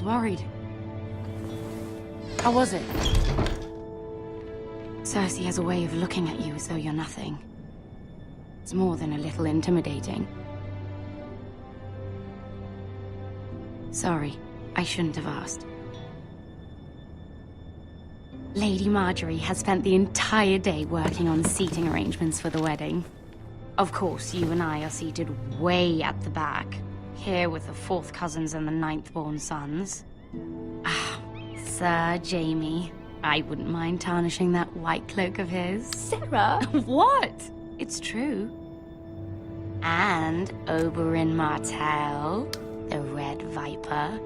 worried. How was it? Cersei has a way of looking at you as though you're nothing. It's more than a little intimidating. Sorry, I shouldn't have asked. Lady Marjorie has spent the entire day working on seating arrangements for the wedding. Of course, you and I are seated way at the back, here with the 4th cousins and the 9th-born sons. Ah, Sir Jaime. I wouldn't mind tarnishing that white cloak of his. Sarah! What? It's true. And Oberyn Martell, the Red Viper.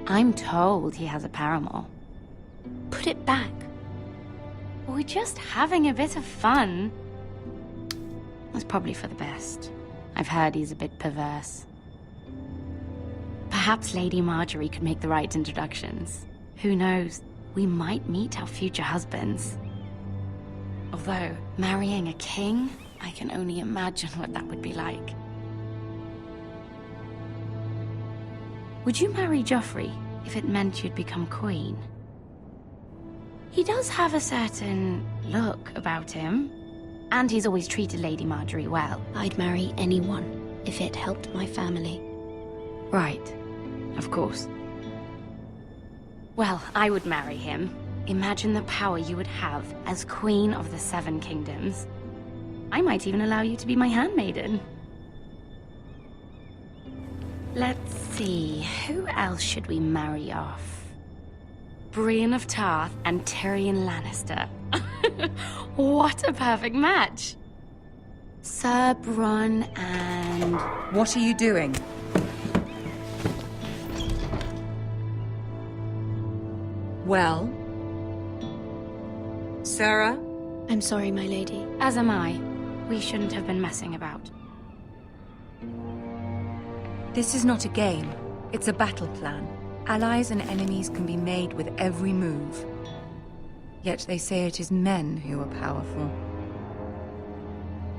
I'm told he has a paramour. Put it back. We're just having a bit of fun. It's probably for the best. I've heard he's a bit perverse. Perhaps Lady Marjorie could make the right introductions. Who knows? We might meet our future husbands. Although, marrying a king, I can only imagine what that would be like. Would you marry Joffrey if it meant you'd become queen? He does have a certain look about him, and he's always treated Lady Marjorie well. I'd marry anyone if it helped my family. Right, of course. Well, I would marry him. Imagine the power you would have as Queen of the 7 Kingdoms. I might even allow you to be my handmaiden. Let's see, who else should we marry off? Brienne of Tarth and Tyrion Lannister. What a perfect match! Sir Bronn and... What are you doing? Well? Sarah? I'm sorry, my lady. As am I. We shouldn't have been messing about. This is not a game. It's a battle plan. Allies and enemies can be made with every move. Yet they say it is men who are powerful.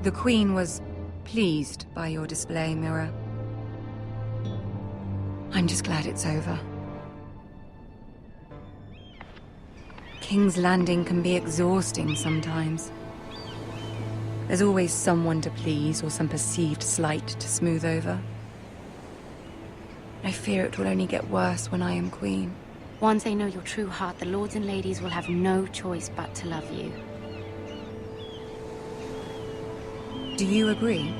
The Queen was pleased by your display, Mira. I'm just glad it's over. King's Landing can be exhausting sometimes. There's always someone to please or some perceived slight to smooth over. I fear it will only get worse when I am queen. Once they know your true heart, the lords and ladies will have no choice but to love you. Do you agree?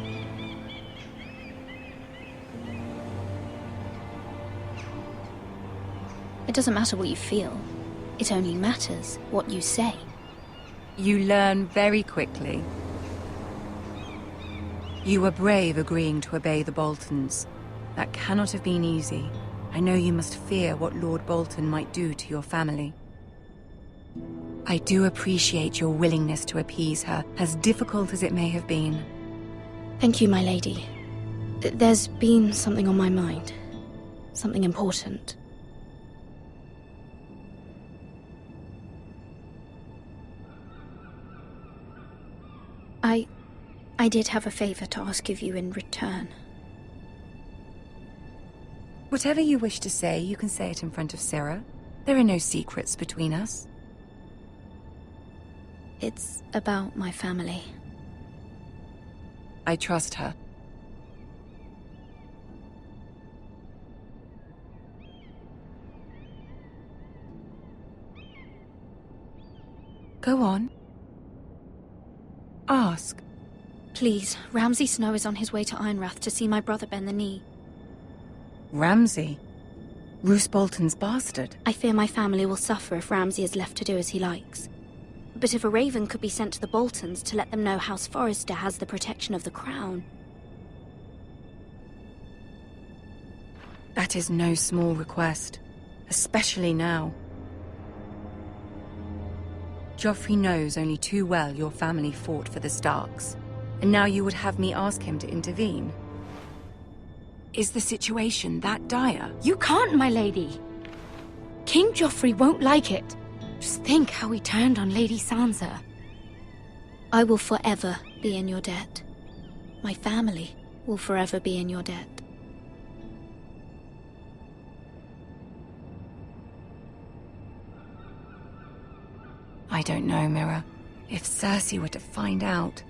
It doesn't matter what you feel. It only matters what you say. You learn very quickly. You were brave agreeing to obey the Boltons. That cannot have been easy. I know you must fear what Lord Bolton might do to your family. I do appreciate your willingness to appease her, as difficult as it may have been. Thank you, my lady. There's been something on my mind. Something important. I did have a favor to ask of you in return. Whatever you wish to say, you can say it in front of Sarah. There are no secrets between us. It's about my family. I trust her. Go on. Ask. Please, Ramsay Snow is on his way to Ironrath to see my brother bend the knee. Ramsay? Roose Bolton's bastard? I fear my family will suffer if Ramsay is left to do as he likes. But if a raven could be sent to the Boltons to let them know House Forrester has the protection of the crown... That is no small request, especially now. Joffrey knows only too well your family fought for the Starks, and now you would have me ask him to intervene. Is the situation that dire? You can't, my lady. King Joffrey won't like it. Just think how he turned on Lady Sansa. I will forever be in your debt. My family will forever be in your debt. I don't know, Mira. If Cersei were to find out...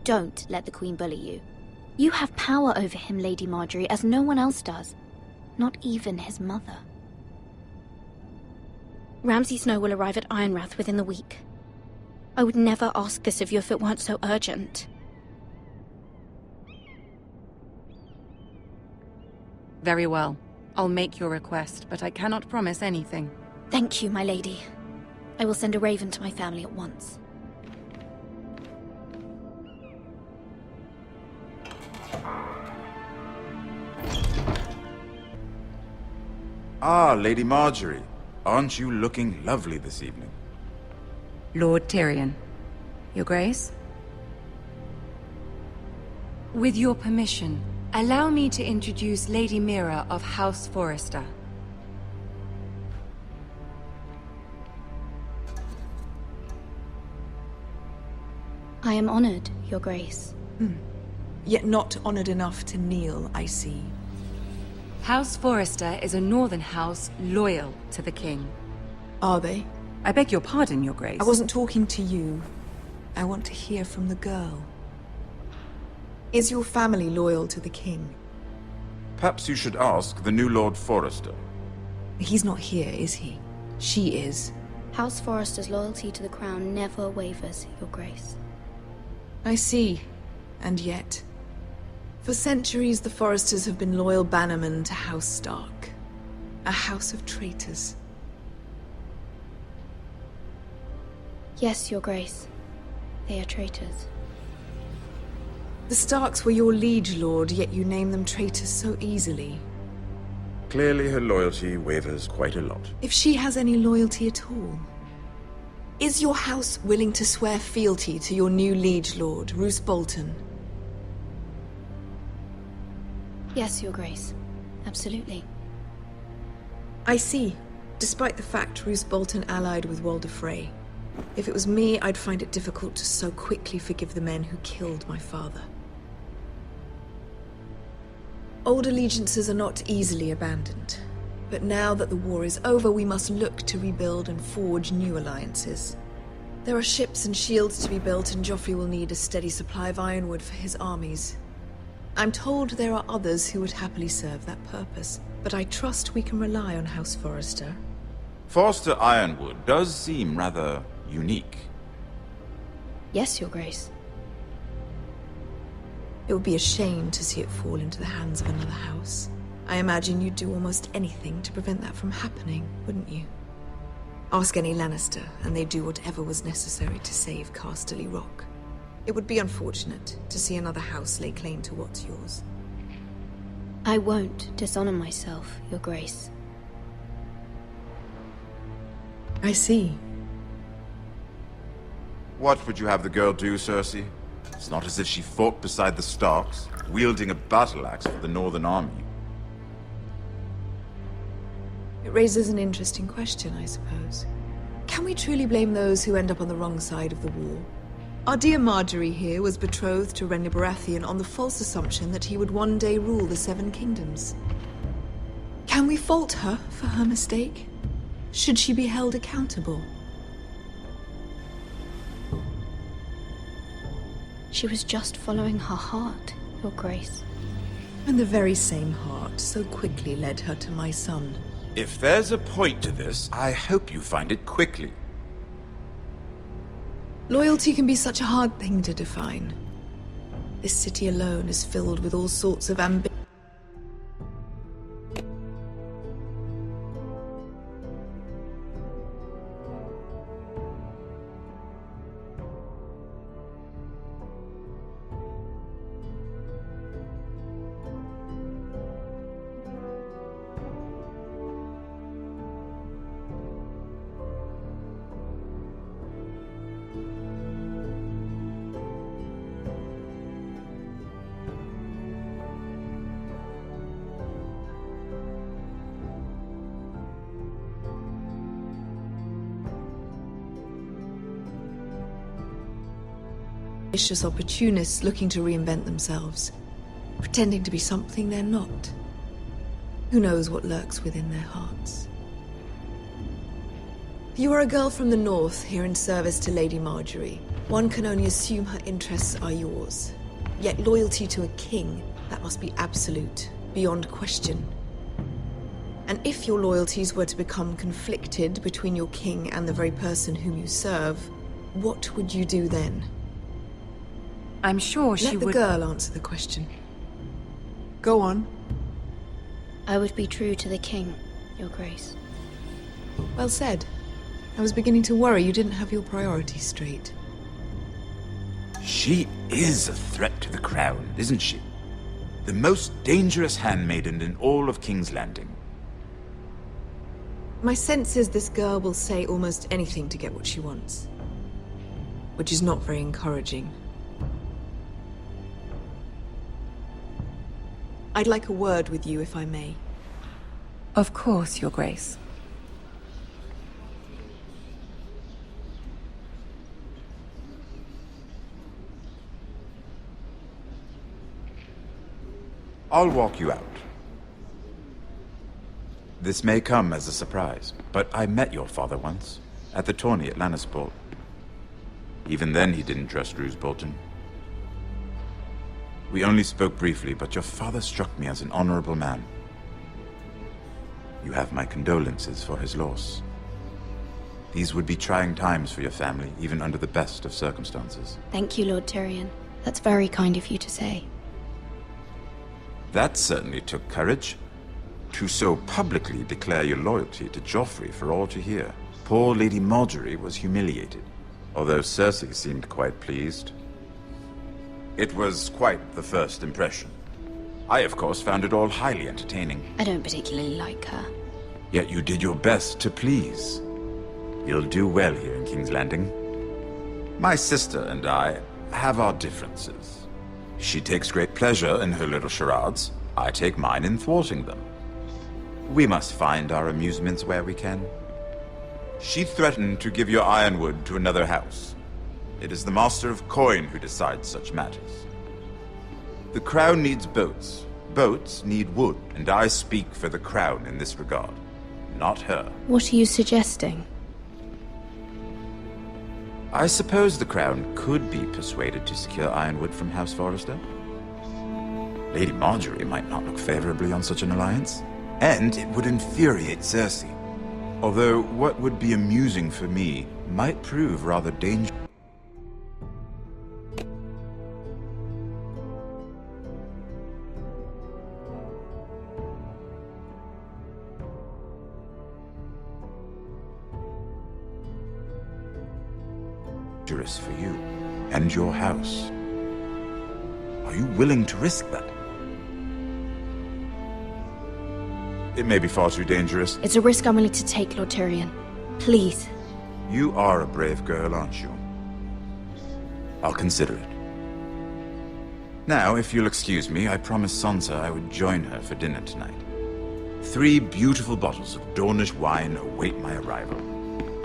Don't let the Queen bully you. You have power over him, Lady Marjorie, as no one else does. Not even his mother. Ramsay Snow will arrive at Ironrath within the week. I would never ask this of you if it weren't so urgent. Very well. I'll make your request, but I cannot promise anything. Thank you, my lady. I will send a raven to my family at once. Ah, Lady Marjorie. Aren't you looking lovely this evening? Lord Tyrion. Your Grace? With your permission, allow me to introduce Lady Mira of House Forrester. I am honored, Your Grace. Yet not honored enough to kneel, I see. House Forrester is a northern house loyal to the king. Are they? I beg your pardon, Your Grace. I wasn't talking to you. I want to hear from the girl. Is your family loyal to the king? Perhaps you should ask the new Lord Forrester. He's not here, is he? She is. House Forrester's loyalty to the crown never wavers, Your Grace. I see. And yet... For centuries, the Forresters have been loyal bannermen to House Stark. A house of traitors. Yes, Your Grace. They are traitors. The Starks were your liege lord, yet you name them traitors so easily. Clearly her loyalty wavers quite a lot. If she has any loyalty at all. Is your house willing to swear fealty to your new liege lord, Roose Bolton? Yes, Your Grace. Absolutely. I see. Despite the fact Roose Bolton allied with Walder Frey. If it was me, I'd find it difficult to so quickly forgive the men who killed my father. Old allegiances are not easily abandoned. But now that the war is over, we must look to rebuild and forge new alliances. There are ships and shields to be built, and Joffrey will need a steady supply of ironwood for his armies. I'm told there are others who would happily serve that purpose, but I trust we can rely on House Forrester. Forrester Ironwood does seem rather unique. Yes, Your Grace. It would be a shame to see it fall into the hands of another house. I imagine you'd do almost anything to prevent that from happening, wouldn't you? Ask any Lannister, and they'd do whatever was necessary to save Casterly Rock. It would be unfortunate to see another house lay claim to what's yours. I won't dishonor myself, Your Grace. I see. What would you have the girl do, Cersei? It's not as if she fought beside the Starks, wielding a battle axe for the Northern Army. It raises an interesting question, I suppose. Can we truly blame those who end up on the wrong side of the war? Our dear Marjorie here was betrothed to Renly Baratheon on the false assumption that he would one day rule the Seven Kingdoms. Can we fault her for her mistake? Should she be held accountable? She was just following her heart, Your Grace. And the very same heart so quickly led her to my son. If there's a point to this, I hope you find it quickly. Loyalty can be such a hard thing to define. This city alone is filled with all sorts of ambition. Vicious opportunists looking to reinvent themselves, pretending to be something they're not. Who knows what lurks within their hearts? You are a girl from the north, here in service to Lady Marjorie. One can only assume her interests are yours. Yet loyalty to a king, that must be absolute, beyond question. And if your loyalties were to become conflicted between your king and the very person whom you serve, what would you do then? I'm sure she Let the would... girl answer the question. Go on. I would be true to the king, Your Grace. Well said. I was beginning to worry you didn't have your priorities straight. She is a threat to the crown, isn't she? The most dangerous handmaiden in all of King's Landing. My sense is this girl will say almost anything to get what she wants. Which is not very encouraging. I'd like a word with you, if I may. Of course, Your Grace. I'll walk you out. This may come as a surprise, but I met your father once, at the tourney at Lannisport. Even then he didn't trust Roose Bolton. We only spoke briefly, but your father struck me as an honorable man. You have my condolences for his loss. These would be trying times for your family, even under the best of circumstances. Thank you, Lord Tyrion. That's very kind of you to say. That certainly took courage. To so publicly declare your loyalty to Joffrey for all to hear. Poor Lady Marjorie was humiliated, although Cersei seemed quite pleased. It was quite the first impression. I, of course, found it all highly entertaining. I don't particularly like her. Yet you did your best to please. You'll do well here in King's Landing. My sister and I have our differences. She takes great pleasure in her little charades. I take mine in thwarting them. We must find our amusements where we can. She threatened to give your ironwood to another house. It is the Master of Coin who decides such matters. The Crown needs boats. Boats need wood, and I speak for the Crown in this regard, not her. What are you suggesting? I suppose the Crown could be persuaded to secure ironwood from House Forrester. Lady Marjorie might not look favorably on such an alliance, and it would infuriate Cersei. Although what would be amusing for me might prove rather dangerous. For you and your house. Are you willing to risk that? It may be far too dangerous. It's a risk I'm willing to take, Lord Tyrion. Please. You are a brave girl, aren't you? I'll consider it. Now, if you'll excuse me, I promised Sansa I would join her for dinner tonight. 3 beautiful bottles of Dornish wine await my arrival.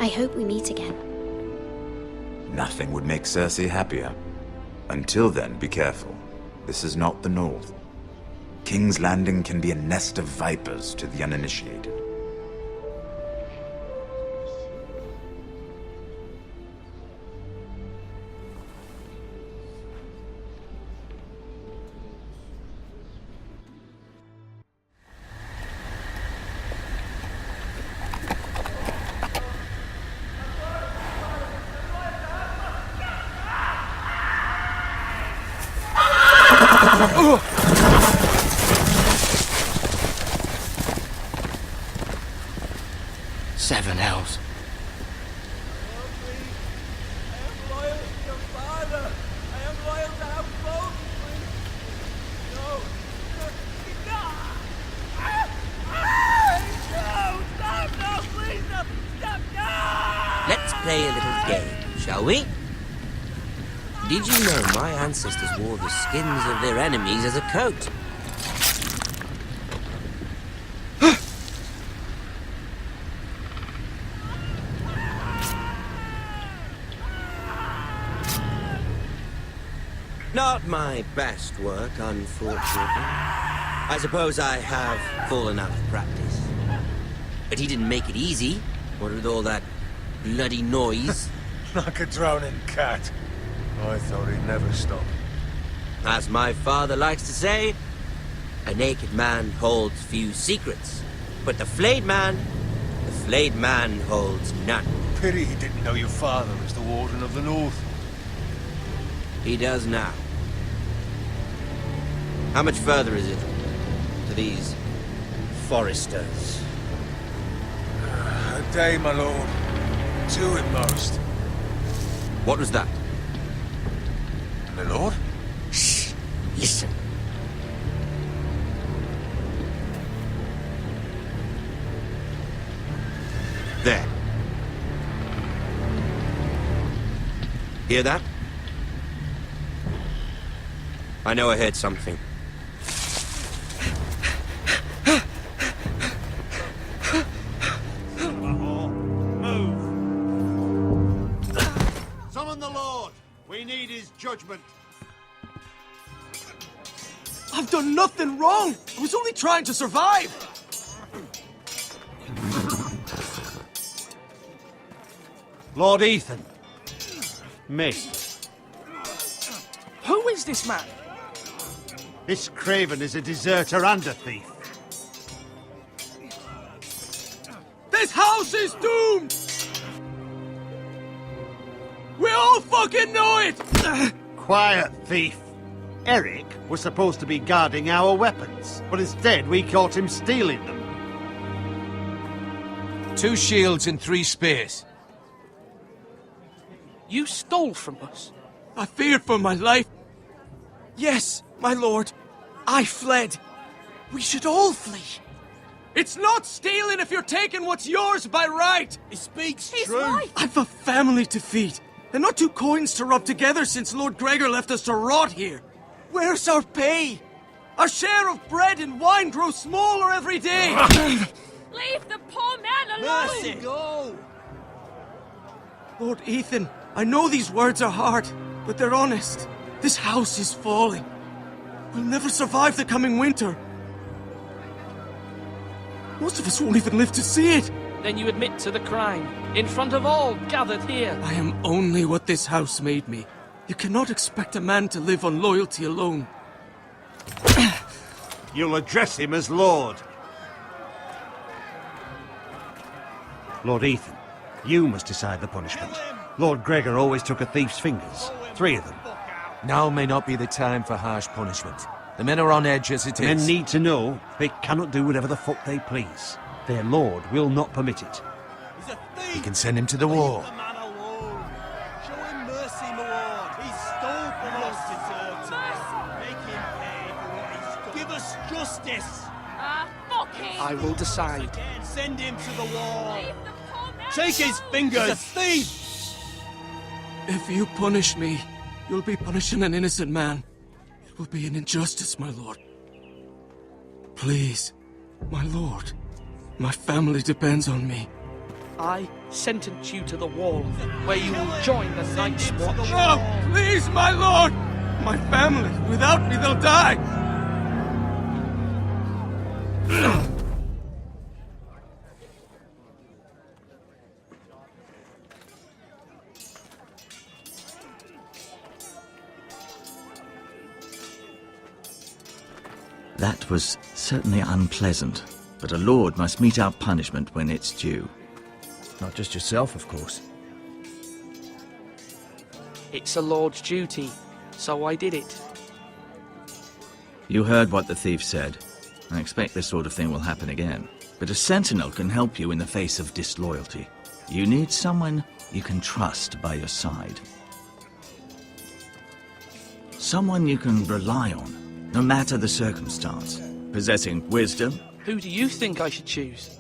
I hope we meet again. Nothing would make Cersei happier. Until then, be careful. This is not the North. King's Landing can be a nest of vipers to the uninitiated. Seven hells. Let's play a little game, shall we? Did you know my ancestors wore the skins of their enemies as a coat? Not my best work, unfortunately. I suppose I have fallen out of practice. But he didn't make it easy, what with all that bloody noise. Like a drowning cat. I thought he'd never stop. As my father likes to say, a naked man holds few secrets, but the flayed man holds none. Pity he didn't know your father was the Warden of the North. He does now. How much further is it to these foresters? A day, my lord. 2 at most. What was that? My lord? Shh! Listen. There. Hear that? I know I heard something. Summon the Lord. We need his judgment. I've done nothing wrong. I was only trying to survive. Lord Ethan. Me. Who is this man? This craven is a deserter and a thief. This house is doomed! We all fucking know it! Quiet, thief. Eric was supposed to be guarding our weapons, but instead we caught him stealing them. 2 shields and 3 spears. You stole from us. I feared for my life. Yes, my lord. I fled. We should all flee. It's not stealing if you're taking what's yours by right. He speaks Right. I've a family to feed, and not 2 coins to rub together since Lord Gregor left us to rot here. Where's our pay? Our share of bread and wine grows smaller every day. Leave the poor man alone! Go! Lord Ethan, I know these words are hard, but they're honest. This house is falling. We'll never survive the coming winter. Most of us won't even live to see it. Then you admit to the crime, in front of all gathered here. I am only what this house made me. You cannot expect a man to live on loyalty alone. You'll address him as Lord. Lord Ethan, you must decide the punishment. Lord Gregor always took a thief's fingers. 3 of them. Now may not be the time for harsh punishment. The men are on edge as it is. Men need to know they cannot do whatever the fuck they please. Their lord will not permit it. He's a thief! We can send him to the war. Leave the man alone. Show him mercy, my lord. He stole from us. Deserter. Make him pay for what he stole. Give us justice. Fuck him! I will decide. Send him to the wall. Leave the poor man Take his alone! fingers. He's a thief. If you punish me, you'll be punishing an innocent man. It will be an injustice, my lord. Please, my lord. My family depends on me. I sentence you to the wall, where you will join the Night's Watch. No, please, my lord! My family, without me, they'll die! That was certainly unpleasant, but a lord must mete out punishment when it's due. Not just yourself, of course. It's a lord's duty, so I did it. You heard what the thief said. I expect this sort of thing will happen again. But a sentinel can help you in the face of disloyalty. You need someone you can trust by your side. Someone you can rely on, no matter the circumstance. Possessing wisdom. Who do you think I should choose?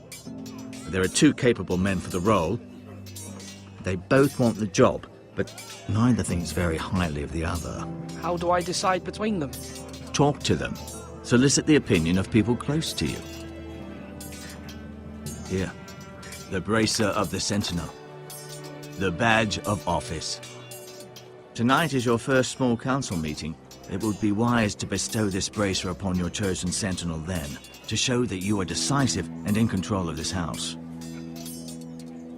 There are 2 capable men for the role. They both want the job, but neither thinks very highly of the other. How do I decide between them? Talk to them. Solicit the opinion of people close to you. Here, the bracer of the Sentinel. The badge of office. Tonight is your first small council meeting. It would be wise to bestow this bracer upon your chosen sentinel then, to show that you are decisive and in control of this house.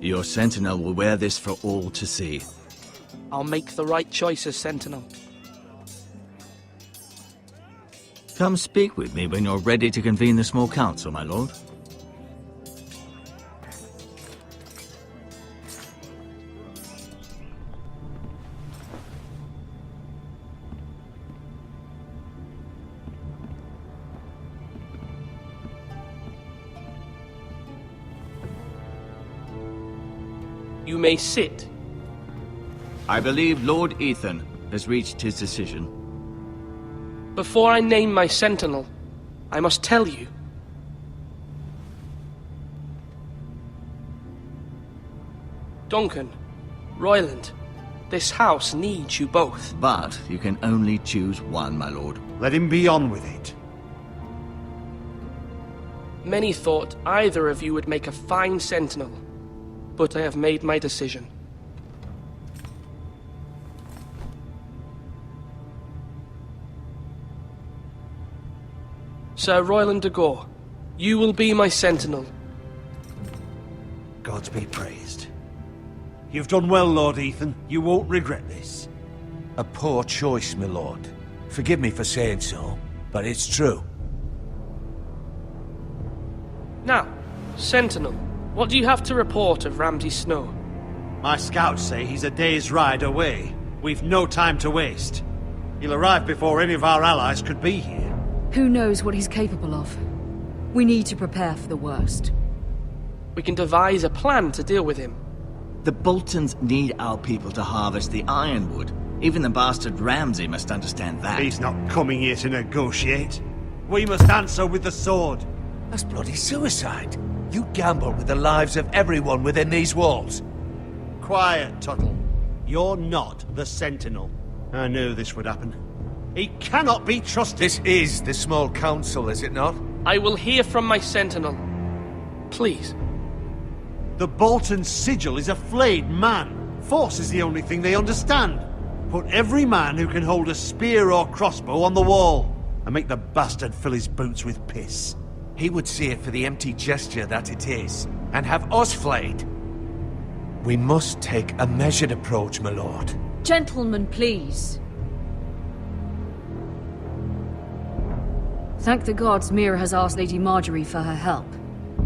Your sentinel will wear this for all to see. I'll make the right choice as sentinel. Come speak with me when you're ready to convene the small council, my lord. You may sit. I believe Lord Ethan has reached his decision. Before I name my sentinel, I must tell you. Duncan, Royland, this house needs you both. But you can only choose one, my lord. Let him be on with it. Many thought either of you would make a fine sentinel, but I have made my decision. Sir Royland de Gore, you will be my sentinel. Gods be praised. You've done well, Lord Ethan. You won't regret this. A poor choice, my lord. Forgive me for saying so, but it's true. Now, sentinel, what do you have to report of Ramsay Snow? My scouts say he's a day's ride away. We've no time to waste. He'll arrive before any of our allies could be here. Who knows what he's capable of? We need to prepare for the worst. We can devise a plan to deal with him. The Boltons need our people to harvest the ironwood. Even the bastard Ramsay must understand that. He's not coming here to negotiate. We must answer with the sword. That's bloody suicide. You gamble with the lives of everyone within these walls. Quiet, Tuttle. You're not the Sentinel. I knew this would happen. He cannot be trusted. This is the small council, is it not? I will hear from my sentinel. Please. The Bolton sigil is a flayed man. Force is the only thing they understand. Put every man who can hold a spear or crossbow on the wall, and make the bastard fill his boots with piss. He would see it for the empty gesture that it is, and have us flayed. We must take a measured approach, my lord. Gentlemen, please. Thank the gods Mira has asked Lady Marjorie for her help.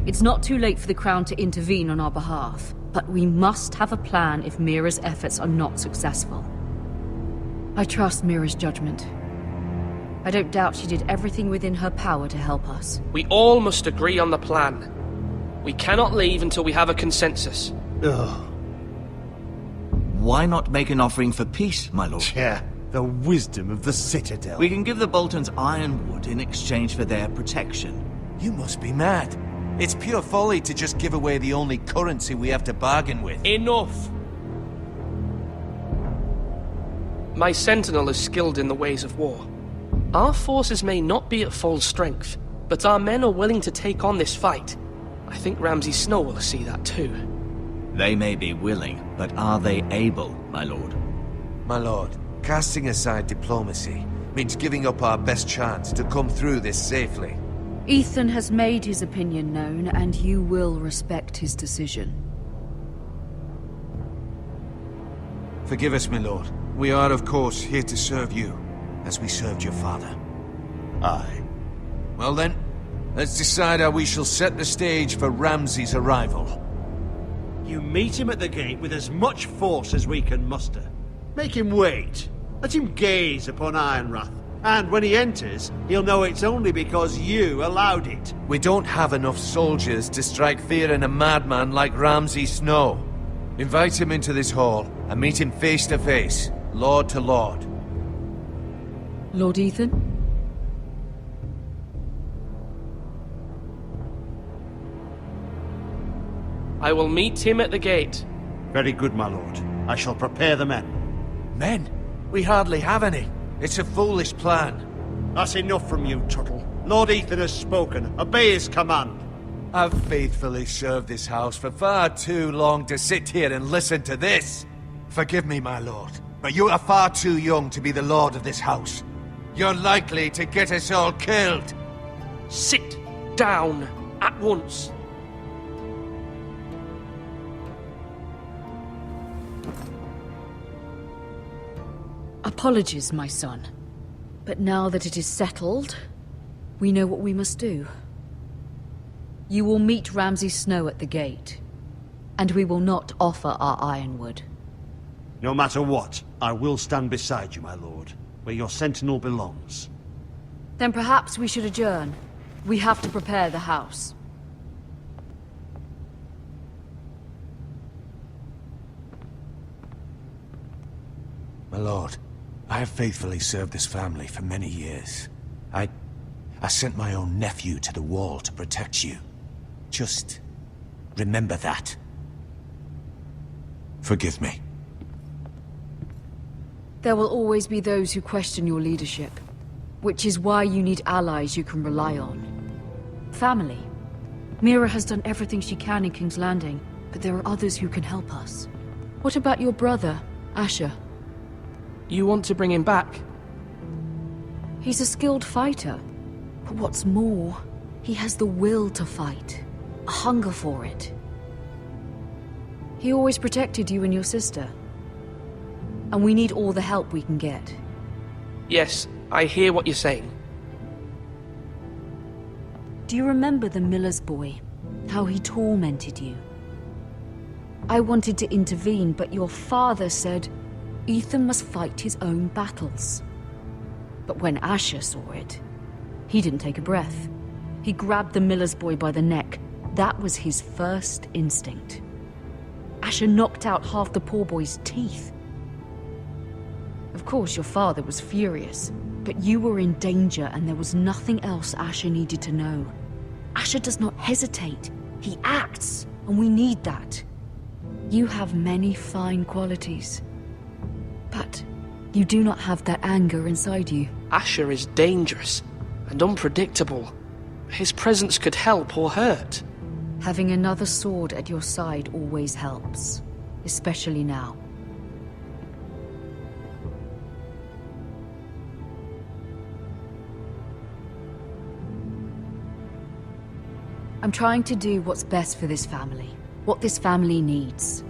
It's not too late for the Crown to intervene on our behalf, but we must have a plan if Mira's efforts are not successful. I trust Mira's judgment. I don't doubt she did everything within her power to help us. We all must agree on the plan. We cannot leave until we have a consensus. Ugh. Why not make an offering for peace, my lord? Yeah, the wisdom of the Citadel. We can give the Boltons ironwood in exchange for their protection. You must be mad. It's pure folly to just give away the only currency we have to bargain with. Enough! My sentinel is skilled in the ways of war. Our forces may not be at full strength, but our men are willing to take on this fight. I think Ramsay Snow will see that too. They may be willing, but are they able, my lord? My lord, casting aside diplomacy means giving up our best chance to come through this safely. Ethan has made his opinion known, and you will respect his decision. Forgive us, my lord. We are, of course, here to serve you, as we served your father. Aye. Well then, let's decide how we shall set the stage for Ramsay's arrival. You meet him at the gate with as much force as we can muster. Make him wait. Let him gaze upon Ironrath. And when he enters, he'll know it's only because you allowed it. We don't have enough soldiers to strike fear in a madman like Ramsay Snow. Invite him into this hall and meet him face to face, lord to lord. Lord Ethan? I will meet him at the gate. Very good, my lord. I shall prepare the men. Men? We hardly have any. It's a foolish plan. That's enough from you, Tuttle. Lord Ethan has spoken. Obey his command. I've faithfully served this house for far too long to sit here and listen to this. Forgive me, my lord, but you are far too young to be the lord of this house. You're likely to get us all killed. Sit down at once. Apologies, my son. But now that it is settled, we know what we must do. You will meet Ramsay Snow at the gate, and we will not offer our ironwood. No matter what, I will stand beside you, my lord, where your sentinel belongs. Then perhaps we should adjourn. We have to prepare the house. My lord, I have faithfully served this family for many years. I sent my own nephew to the wall to protect you. Just remember that. Forgive me. There will always be those who question your leadership, which is why you need allies you can rely on. Family. Mira has done everything she can in King's Landing, but there are others who can help us. What about your brother, Asher? You want to bring him back? He's a skilled fighter. But what's more, he has the will to fight. A hunger for it. He always protected you and your sister. And we need all the help we can get. Yes, I hear what you're saying. Do you remember the miller's boy? How he tormented you? I wanted to intervene, but your father said Ethan must fight his own battles. But when Asher saw it, he didn't take a breath. He grabbed the miller's boy by the neck. That was his first instinct. Asher knocked out half the poor boy's teeth. Of course, your father was furious, but you were in danger and there was nothing else Asher needed to know. Asher does not hesitate. He acts, and we need that. You have many fine qualities, but you do not have that anger inside you. Asher is dangerous and unpredictable. His presence could help or hurt. Having another sword at your side always helps, especially now. I'm trying to do what's best for this family, what this family needs.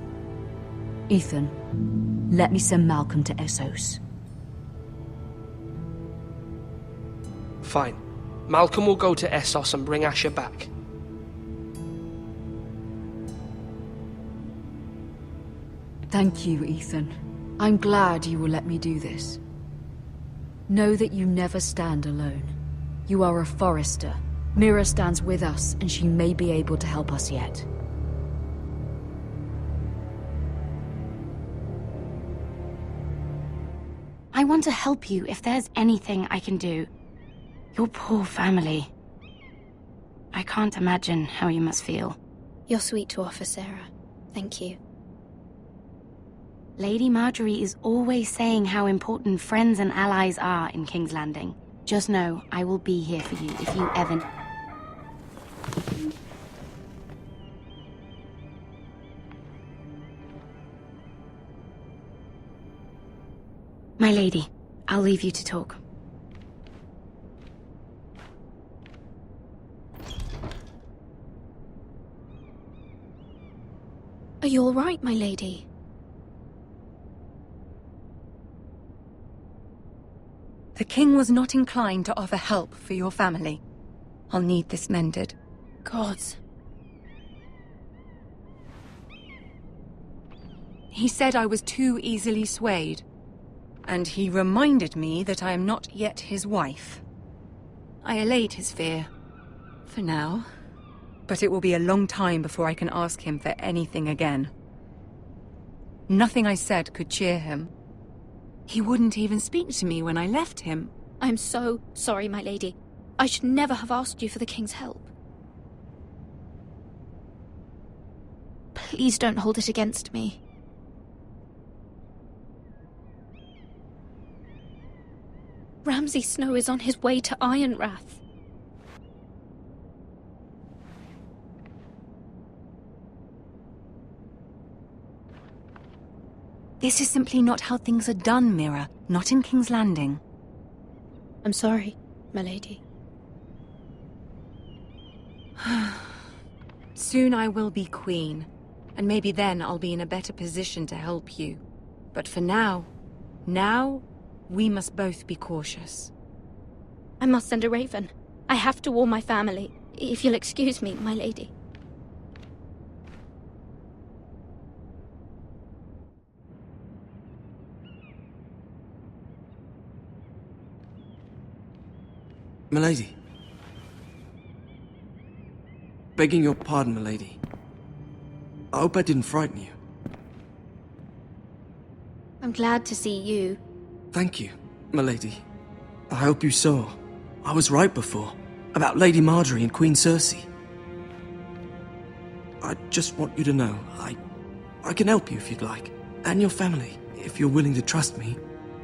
Ethan, let me send Malcolm to Essos. Fine. Malcolm will go to Essos and bring Asher back. Thank you, Ethan. I'm glad you will let me do this. Know that you never stand alone. You are a Forester. Mira stands with us, and she may be able to help us yet. I want to help you if there's anything I can do. Your poor family. I can't imagine how you must feel. You're sweet to offer, Sarah. Thank you. Lady Marjorie is always saying how important friends and allies are in King's Landing. Just know, I will be here for you if you ever... My lady, I'll leave you to talk. Are you all right, my lady? The king was not inclined to offer help for your family. I'll need this mended. Gods. He said I was too easily swayed. And he reminded me that I am not yet his wife. I allayed his fear. For now. But it will be a long time before I can ask him for anything again. Nothing I said could cheer him. He wouldn't even speak to me when I left him. I'm so sorry, my lady. I should never have asked you for the king's help. Please don't hold it against me. Ramsay Snow is on his way to Ironrath. This is simply not how things are done, Mira. Not in King's Landing. I'm sorry, my lady. Soon I will be queen, and maybe then I'll be in a better position to help you. But for now, we must both be cautious. I must send a raven. I have to warn my family. If you'll excuse me, my lady. Milady. Begging your pardon, milady. I hope I didn't frighten you. I'm glad to see you. Thank you, milady. I hope you saw. I was right before. About Lady Marjorie and Queen Cersei. I just want you to know, I can help you if you'd like. And your family, if you're willing to trust me.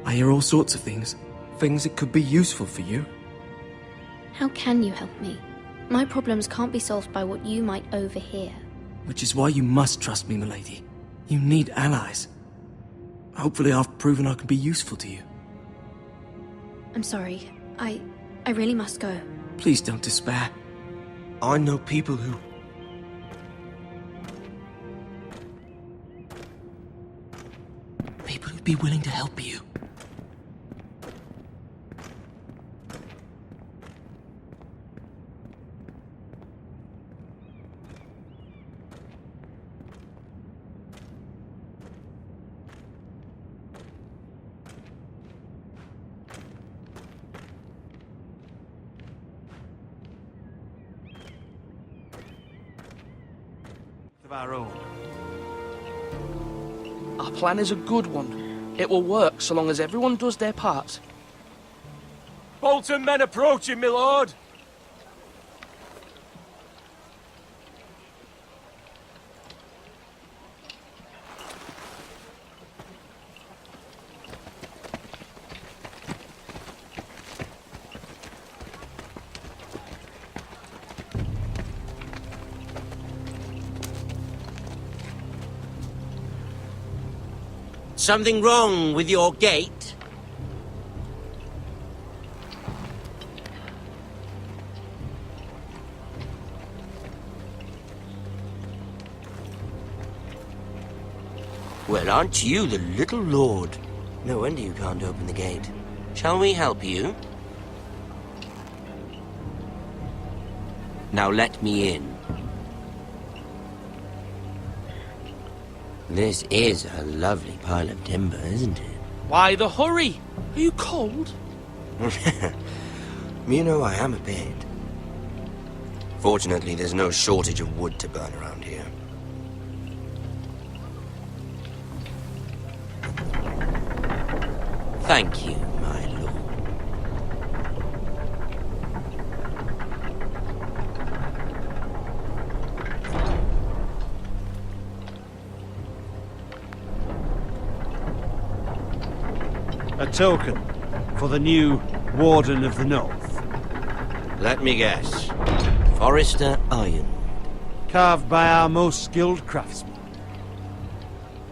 I hear all sorts of things. Things that could be useful for you. How can you help me? My problems can't be solved by what you might overhear. Which is why you must trust me, milady. You need allies. Hopefully I've proven I can be useful to you. I'm sorry. I really must go. Please don't despair. I know people who... People who'd be willing to help you. Of our own. Our plan is a good one. It will work so long as everyone does their part. Bolton men approaching, my lord! Something wrong with your gate? Well, aren't you the little lord? No wonder you can't open the gate. Shall we help you? Now let me in. This is a lovely pile of timber, isn't it? Why the hurry? Are you cold? You know I am a bit. Fortunately, there's no shortage of wood to burn around here. Thank you, my lord. A token for the new Warden of the North. Let me guess. Forrester Iron. Carved by our most skilled craftsmen.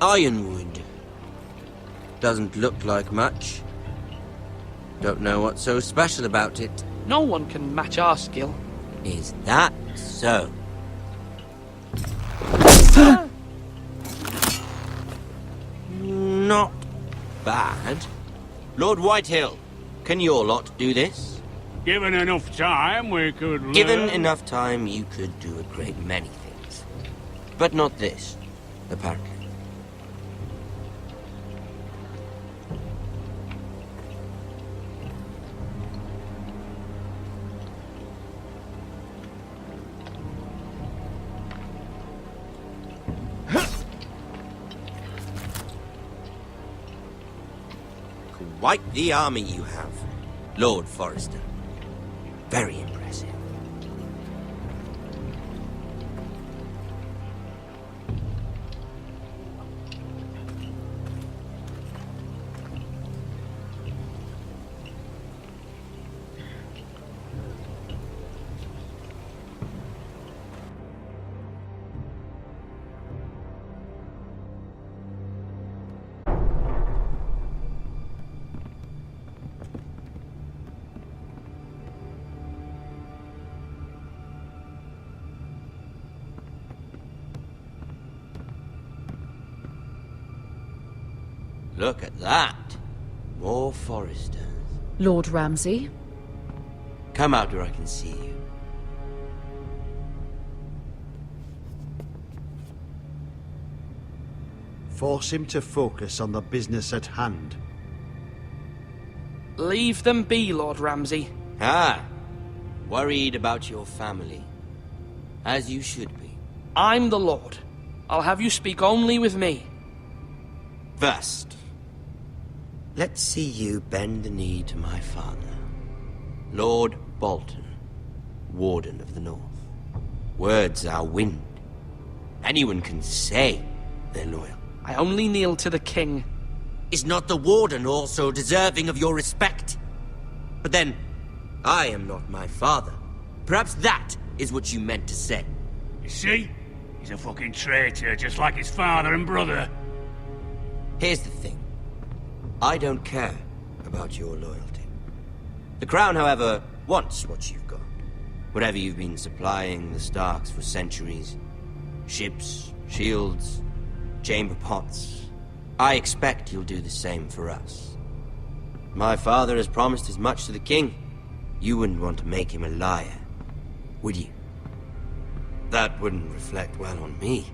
Ironwood. Doesn't look like much. Don't know what's so special about it. No one can match our skill. Is that so? Not bad. Lord Whitehill, can your lot do this? Given enough time, we could learn. Given enough time, you could do a great many things. But not this, apparently. Quite the army you have, Lord Forrester. Very impressive. Look at that. More Foresters. Lord Ramsay? Come out where I can see you. Force him to focus on the business at hand. Leave them be, Lord Ramsay. Ah, worried about your family. As you should be. I'm the Lord. I'll have you speak only with me. First, let's see you bend the knee to my father, Lord Bolton, Warden of the North. Words are wind. Anyone can say they're loyal. I only kneel to the king. Is not the Warden also deserving of your respect? But then, I am not my father. Perhaps that is what you meant to say. You see? He's a fucking traitor, just like his father and brother. Here's the thing. I don't care about your loyalty. The Crown, however, wants what you've got. Whatever you've been supplying the Starks for centuries. Ships, shields, chamber pots. I expect you'll do the same for us. My father has promised as much to the king. You wouldn't want to make him a liar, would you? That wouldn't reflect well on me.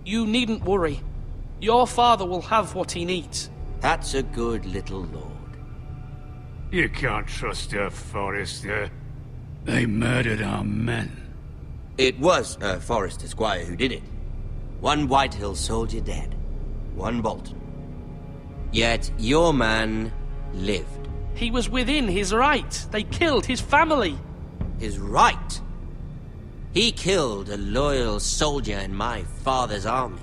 You needn't worry. Your father will have what he needs. That's a good little lord. You can't trust her, Forrester. They murdered our men. It was a Forrester squire who did it. One Whitehill soldier dead. One Bolton. Yet your man lived. He was within his right. They killed his family. His right? He killed a loyal soldier in my father's army.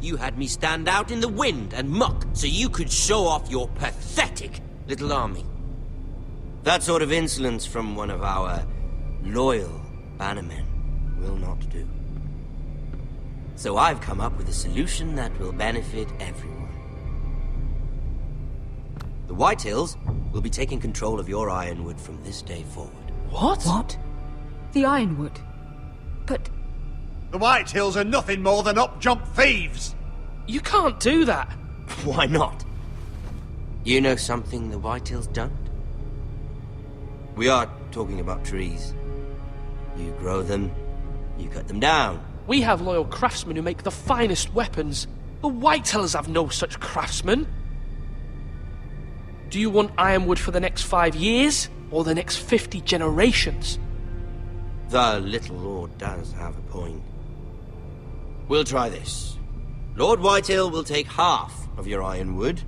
You had me stand out in the wind and muck so you could show off your pathetic little army. That sort of insolence from one of our loyal bannermen will not do. So I've come up with a solution that will benefit everyone. The Whitehills will be taking control of your ironwood from this day forward. What? What? The Ironwood? But... The Whitehills are nothing more than up-jump thieves! You can't do that. Why not? You know something the Whitehills don't? We are talking about trees. You grow them, you cut them down. We have loyal craftsmen who make the finest weapons. The Whitehills have no such craftsmen. Do you want ironwood for the next 5 years, or the next 50 generations? The little lord does have a point. We'll try this. Lord Whitehill will take half of your ironwood,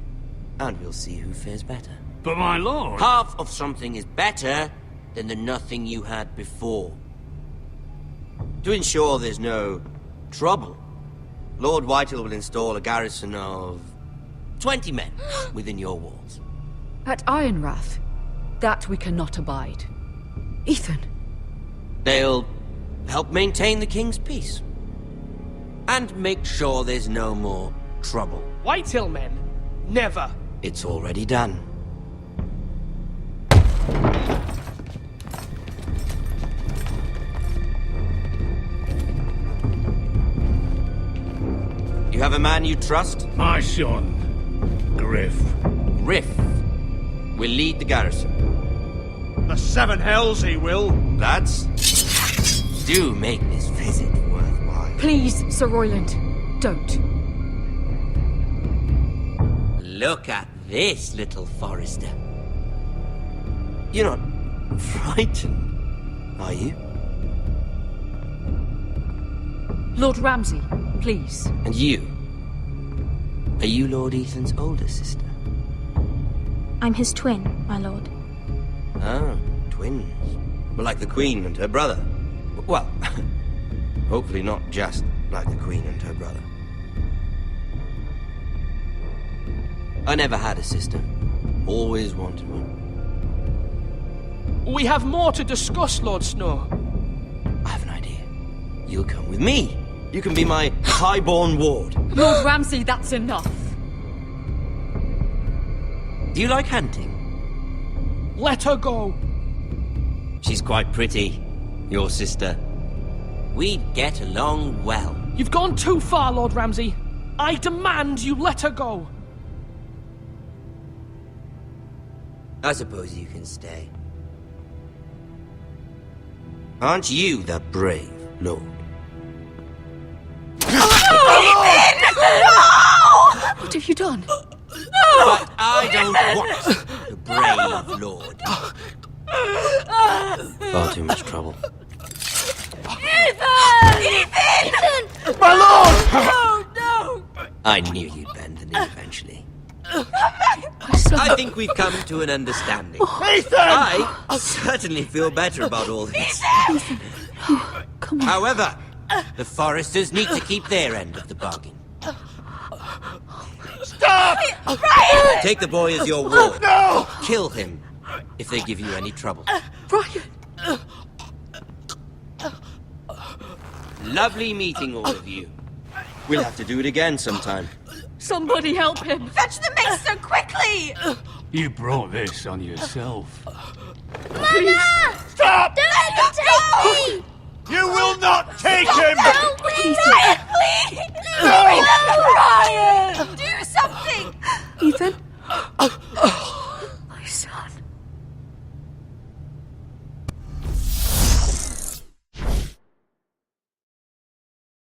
and we'll see who fares better. But my lord... Half of something is better than the nothing you had before. To ensure there's no trouble, Lord Whitehill will install a garrison of 20 men within your walls. At Ironrath? That we cannot abide. Ethan! They'll help maintain the king's peace. And make sure there's no more trouble. Whitehill men? Never. It's already done. You have a man you trust? My son, Griff. Griff will lead the garrison. The Seven Hells he will. Lads, do make this visit worthwhile. Please, Sir Royland, don't. Look at this, little Forrester. You're not frightened, are you? Lord Ramsay, please. And you? Are you Lord Ethan's older sister? I'm his twin, my lord. Ah, twins. Well, like the Queen and her brother. Well, hopefully not just like the Queen and her brother. I never had a sister. Always wanted one. We have more to discuss, Lord Snow. I have an idea. You'll come with me. You can be my highborn ward. Lord Ramsay, that's enough. Do you like hunting? Let her go. She's quite pretty, your sister. We'd get along well. You've gone too far, Lord Ramsay. I demand you let her go! I suppose you can stay. Aren't you the brave lord? What have you done? But I don't want the brave lord. Far too much trouble. Ethan! My lord! No! I knew you'd bend the knee eventually. I think we've come to an understanding. Ethan! I certainly feel better about all this. Come on. However, the Foresters need to keep their end of the bargain. Stop! Brian! Take the boy as your ward. No! Kill him if they give you any trouble. Brian! Lovely meeting all of you. We'll have to do it again sometime. Somebody help him! Fetch the maester quickly! You brought this on yourself. Mama! Stop! Don't let him take me! You will not take him! Help me! Brian, please! No! Brian!